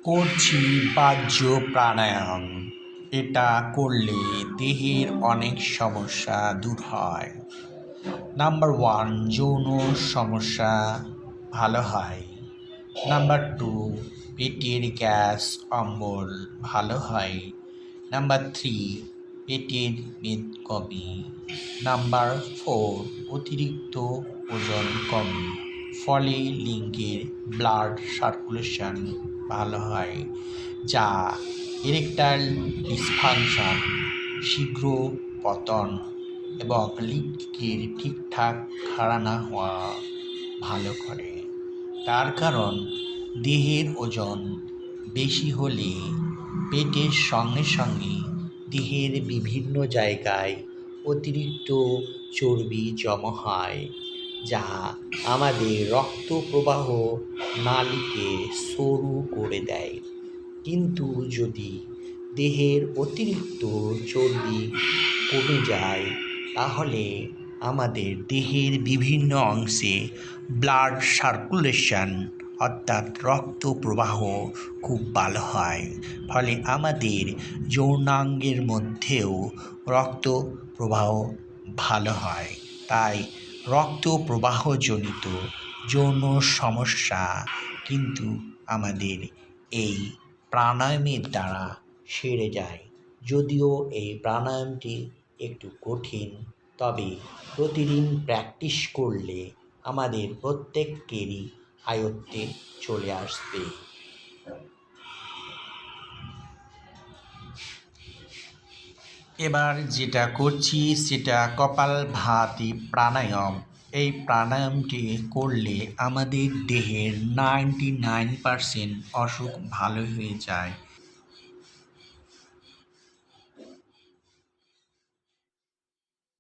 করছি বাহ্য প্রাণায়াম। এটা করলে দেহের অনেক সমস্যা দূর হয়। নাম্বার 1, যৌন সমস্যা ভালো হয়। নাম্বার 2, পেটের গ্যাস অম্বল ভালো হয়। নাম্বার 3, পেটের মেদ কমে। নাম্বার 4, অতিরিক্ত ওজন কমে, ফলে লিঙ্গের ব্লাড সার্কুলেশন ভালো হয়, যা ইরেকটাইল ডিসফাংশন শীঘ্র পতন এবং লিঙ্গের ঠিকঠাক খাড়া না হওয়া ভালো করে। তার কারণ দেহের ওজন বেশি হলে পেটের সঙ্গে সঙ্গে দেহের বিভিন্ন জায়গায় অতিরিক্ত চর্বি জমা হয়, যা আমাদের রক্ত প্রবাহ নালীকে সরু করে দেয়। কিন্তু যদি দেহের অতিরিক্ত চর্বি কমে যায়, তাহলে আমাদের দেহের বিভিন্ন অংশে ব্লাড সার্কুলেশন অর্থাৎ রক্ত প্রবাহ খুব ভালো হয়, ফলে আমাদের যৌনাঙ্গের মধ্যেও রক্ত প্রবাহ ভালো হয়। তাই রক্ত প্রবাহজনিত যৌন সমস্যা কিন্তু আমাদের এই প্রাণায়ামের দ্বারা সেরে যায়। যদিও এই প্রাণায়ামটি একটু কঠিন, তবে প্রতিদিন প্র্যাকটিস করলে আমাদের প্রত্যেকেরই আয়ত্তে চলে আসবে। এবার যেটা করছি সেটা কপালভাতি প্রাণায়াম। এই প্রাণায়ামটি করলে আমাদের দেহের 99% অসুখ ভালো হয়ে যায়।